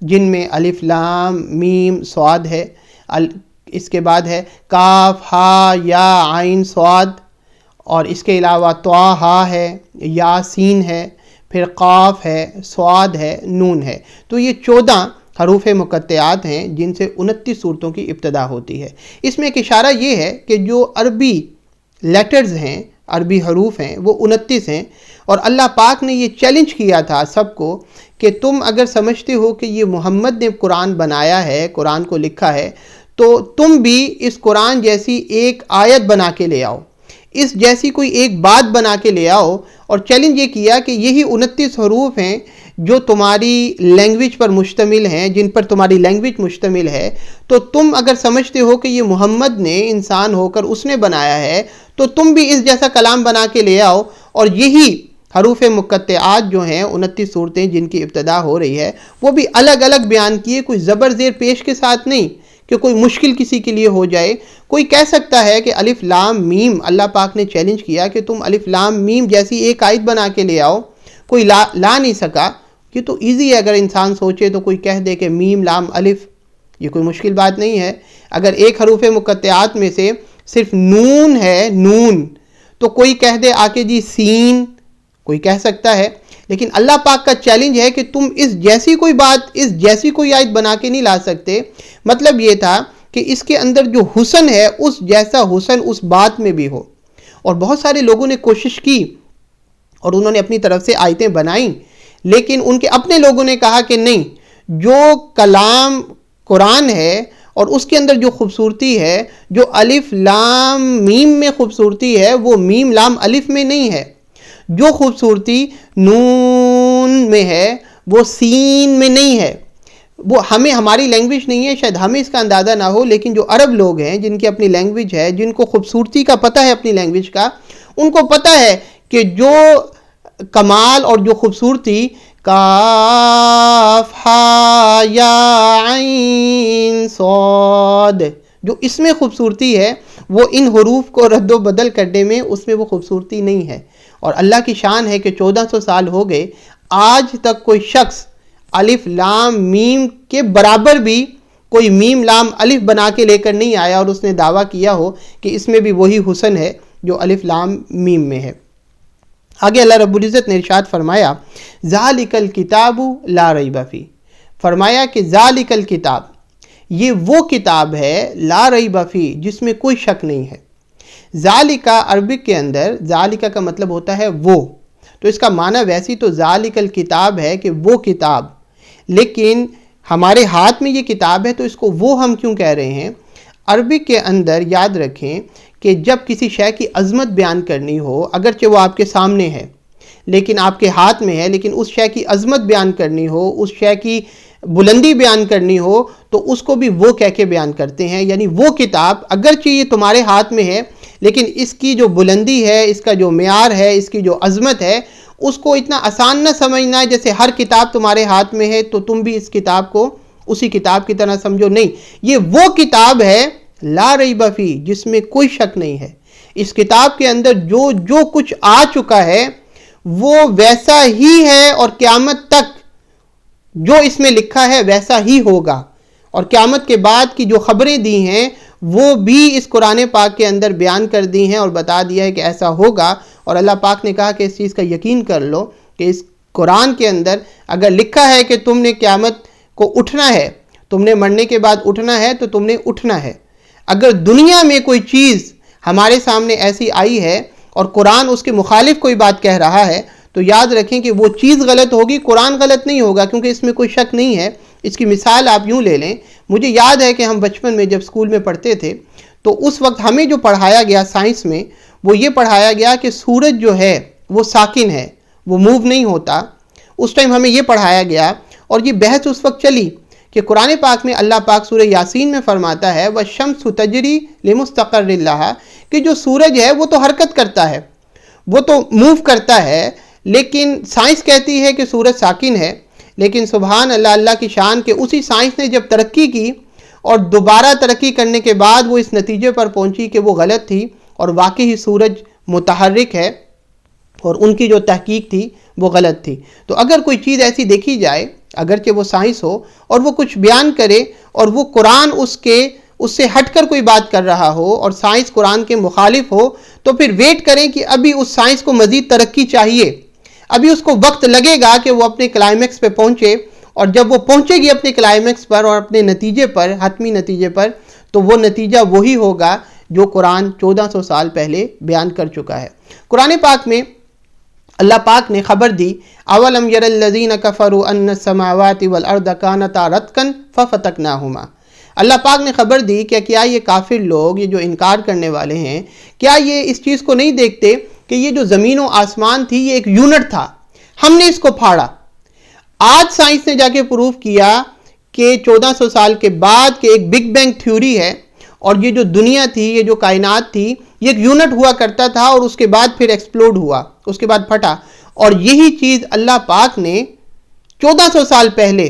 جن میں الف لام میم صاد ہے، اس کے بعد ہے کاف ہا یا عین صاد، اور اس کے علاوہ طا ہا ہے، یا سین ہے، پھر قاف ہے، صاد ہے، نون ہے۔ تو یہ 14 حروف مقطعات ہیں جن سے 29 صورتوں کی ابتدا ہوتی ہے۔ اس میں ایک اشارہ یہ ہے کہ جو عربی لیٹرز ہیں، عربی حروف ہیں، وہ 29 ہیں، اور اللہ پاک نے یہ چیلنج کیا تھا سب کو کہ تم اگر سمجھتے ہو کہ یہ محمد نے قرآن بنایا ہے، قرآن کو لکھا ہے، تو تم بھی اس قرآن جیسی ایک آیت بنا کے لے آؤ، اس جیسی کوئی ایک بات بنا کے لے آؤ۔ اور چیلنج یہ کیا کہ یہی 29 حروف ہیں جو تمہاری لینگویج پر مشتمل ہیں، جن پر تمہاری لینگویج مشتمل ہے، تو تم اگر سمجھتے ہو کہ یہ محمد نے انسان ہو کر اس نے بنایا ہے، تو تم بھی اس جیسا کلام بنا کے لے آؤ۔ اور یہی حروف مقطعات جو ہیں 29 صورتیں جن کی ابتدا ہو رہی ہے، وہ بھی الگ الگ بیان کیے، کوئی زبر زیر پیش کے ساتھ نہیں کہ کوئی مشکل کسی کے لیے ہو جائے۔ کوئی کہہ سکتا ہے کہ الف لام میم، اللہ پاک نے چیلنج کیا کہ تم الف لام میم جیسی ایک آیت بنا کے لے آؤ، کوئی لا نہیں سکا۔ یہ تو ایزی ہے، اگر انسان سوچے تو کوئی کہہ دے کہ میم لام الف، یہ کوئی مشکل بات نہیں ہے۔ اگر ایک حروف مقطعات میں سے صرف نون ہے، نون، تو کوئی کہہ دے آ کے جی سین، کوئی کہہ سکتا ہے۔ لیکن اللہ پاک کا چیلنج ہے کہ تم اس جیسی کوئی بات، اس جیسی کوئی آیت بنا کے نہیں لا سکتے۔ مطلب یہ تھا کہ اس کے اندر جو حسن ہے، اس جیسا حسن اس بات میں بھی ہو۔ اور بہت سارے لوگوں نے کوشش کی اور انہوں نے اپنی طرف سے آیتیں بنائیں، لیکن ان کے اپنے لوگوں نے کہا کہ نہیں، جو کلام قرآن ہے اور اس کے اندر جو خوبصورتی ہے، جو الف لام میم میں خوبصورتی ہے، وہ میم لام الف میں نہیں ہے۔ جو خوبصورتی نون میں ہے وہ سین میں نہیں ہے۔ وہ ہماری لینگویج نہیں ہے، شاید ہمیں اس کا اندازہ نہ ہو، لیکن جو عرب لوگ ہیں جن کی اپنی لینگویج ہے، جن کو خوبصورتی کا پتہ ہے اپنی لینگویج کا، ان کو پتہ ہے کہ جو کمال اور جو خوبصورتی کاف ہا یا عین صاد، جو اس میں خوبصورتی ہے، وہ ان حروف کو رد و بدل کرنے میں اس میں وہ خوبصورتی نہیں ہے۔ اور اللہ کی شان ہے کہ 1400 سال ہو گئے، آج تک کوئی شخص الف لام میم کے برابر بھی کوئی میم لام الف بنا کے لے کر نہیں آیا اور اس نے دعویٰ کیا ہو کہ اس میں بھی وہی حسن ہے جو الف لام میم میں ہے۔ آگے اللہ رب العزت نے ارشاد فرمایا ذالک الکتاب لا ریب فیہ، فرمایا کہ ذالک الکتاب، یہ وہ کتاب ہے لا ریب فیہ، جس میں کوئی شک نہیں ہے۔ ذالکہ عربک کے اندر ذالکہ کا مطلب ہوتا ہے وہ، تو اس کا معنی ویسی تو ذالک الکتاب ہے کہ وہ کتاب، لیکن ہمارے ہاتھ میں یہ کتاب ہے تو اس کو وہ ہم کیوں کہہ رہے ہیں؟ عربک کے اندر یاد رکھیں کہ جب کسی شے کی عظمت بیان کرنی ہو، اگرچہ وہ آپ کے سامنے ہے لیکن آپ کے ہاتھ میں ہے، لیکن اس شے کی عظمت بیان کرنی ہو، اس شے کی بلندی بیان کرنی ہو، تو اس کو بھی وہ کہہ کے بیان کرتے ہیں۔ یعنی وہ کتاب اگرچہ یہ تمہارے ہاتھ میں ہے، لیکن اس کی جو بلندی ہے، اس کا جو معیار ہے، اس کی جو عظمت ہے، اس کو اتنا آسان نہ سمجھنا ہے جیسے ہر کتاب تمہارے ہاتھ میں ہے تو تم بھی اس کتاب کو اسی کتاب کی طرح سمجھو۔ نہیں، یہ وہ کتاب ہے لا ریب فیہ، جس میں کوئی شک نہیں ہے۔ اس کتاب کے اندر جو کچھ آ چکا ہے وہ ویسا ہی ہے، اور قیامت تک جو اس میں لکھا ہے ویسا ہی ہوگا۔ اور قیامت کے بعد کی جو خبریں دی ہیں وہ بھی اس قرآن پاک کے اندر بیان کر دی ہیں اور بتا دیا ہے کہ ایسا ہوگا۔ اور اللہ پاک نے کہا کہ اس چیز کا یقین کر لو کہ اس قرآن کے اندر اگر لکھا ہے کہ تم نے قیامت کو اٹھنا ہے، تم نے مرنے کے بعد اٹھنا ہے، تو تم نے اٹھنا ہے۔ اگر دنیا میں کوئی چیز ہمارے سامنے ایسی آئی ہے اور قرآن اس کے مخالف کوئی بات کہہ رہا ہے، تو یاد رکھیں کہ وہ چیز غلط ہوگی، قرآن غلط نہیں ہوگا، کیونکہ اس میں کوئی شک نہیں ہے۔ اس کی مثال آپ یوں لے لیں، مجھے یاد ہے کہ ہم بچپن میں جب اسکول میں پڑھتے تھے تو اس وقت ہمیں جو پڑھایا گیا سائنس میں، وہ یہ پڑھایا گیا کہ سورج جو ہے وہ ساکن ہے، وہ موو نہیں ہوتا۔ اس ٹائم ہمیں یہ پڑھایا گیا، اور یہ بحث اس وقت چلی کہ قرآن پاک میں اللہ پاک سورہ یاسین میں فرماتا ہے وَالشَّمْسُ تَجْرِی لِمُسْتَقَرٍّ لَہَا، کہ جو سورج ہے وہ تو حرکت کرتا ہے، وہ تو موو کرتا ہے، لیکن سائنس کہتی ہے کہ سورج ساکن ہے۔ لیکن سبحان اللہ، اللہ کی شان کہ اسی سائنس نے جب ترقی کی اور دوبارہ ترقی کرنے کے بعد وہ اس نتیجے پر پہنچی کہ وہ غلط تھی، اور واقعی ہی سورج متحرک ہے، اور ان کی جو تحقیق تھی وہ غلط تھی۔ تو اگر کوئی چیز ایسی دیکھی جائے، اگرچہ وہ سائنس ہو اور وہ کچھ بیان کرے اور وہ قرآن اس سے ہٹ کر کوئی بات کر رہا ہو اور سائنس قرآن کے مخالف ہو، تو پھر ویٹ کریں کہ ابھی اس سائنس کو مزید ترقی چاہیے، ابھی اس کو وقت لگے گا کہ وہ اپنے کلائمیکس پہ پہنچے، اور جب وہ پہنچے گی اپنے کلائمیکس پر اور اپنے نتیجے پر، حتمی نتیجے پر، تو وہ نتیجہ وہی ہوگا جو قرآن 1400 سال پہلے بیان کر چکا ہے۔ قرآن پاک میں اللہ پاک نے خبر دی، اولم یر الذین کفروا ان السماوات والارض کانتا رتقا ففتقناہما۔ اللہ پاک نے خبر دی کہ کیا یہ کافر لوگ، یہ جو انکار کرنے والے ہیں، کیا یہ اس چیز کو نہیں دیکھتے کہ یہ جو زمین و آسمان تھی یہ ایک یونٹ تھا، ہم نے اس کو پھاڑا۔ آج سائنس نے جا کے پروف کیا کہ 1400 سال کے بعد کہ ایک بگ بینگ تھیوری ہے، اور یہ جو دنیا تھی، یہ جو کائنات تھی، یہ ایک یونٹ ہوا کرتا تھا اور اس کے بعد پھر ایکسپلوڈ ہوا، اس کے بعد پھٹا۔ اور یہی چیز اللہ پاک نے 1400 سال پہلے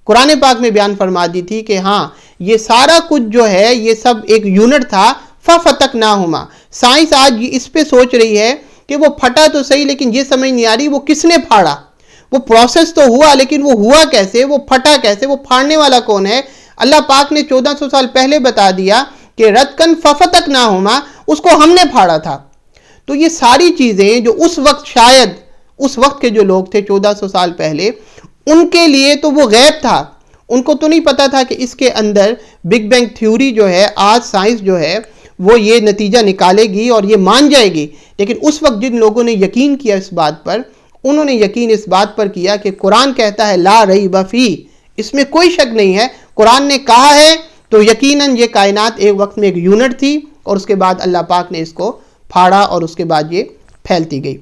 قرآن پاک میں بیان فرما دی تھی کہ ہاں یہ سارا کچھ جو ہے یہ سب ایک یونٹ تھا، ففتقناہما۔ سائنس آج اس پہ سوچ رہی ہے کہ وہ پھٹا تو صحیح، لیکن یہ سمجھ نہیں آ رہی وہ کس نے پھاڑا۔ وہ پروسیس تو ہوا، لیکن وہ ہوا کیسے، وہ پھٹا کیسے، وہ پھاڑنے والا کون ہے؟ اللہ پاک نے 1400 سال پہلے بتا دیا کہ رتقن ففتقناہما، اس کو ہم نے پھاڑا تھا۔ تو یہ ساری چیزیں جو اس وقت، شاید اس وقت کے جو لوگ تھے 1400 سال پہلے، ان کے لیے تو وہ غیب تھا، ان کو تو نہیں پتا تھا کہ اس کے اندر بگ بینگ تھیوری جو ہے، آج سائنس جو ہے وہ یہ نتیجہ نکالے گی اور یہ مان جائے گی۔ لیکن اس وقت جن لوگوں نے یقین کیا اس بات پر، انہوں نے یقین اس بات پر کیا کہ قرآن کہتا ہے لا ریب فیہ، اس میں کوئی شک نہیں ہے، قرآن نے کہا ہے تو یقیناً یہ کائنات ایک وقت میں ایک یونٹ تھی، اور اس کے بعد اللہ پاک نے اس کو پھاڑا اور اس کے بعد یہ پھیلتی گئی۔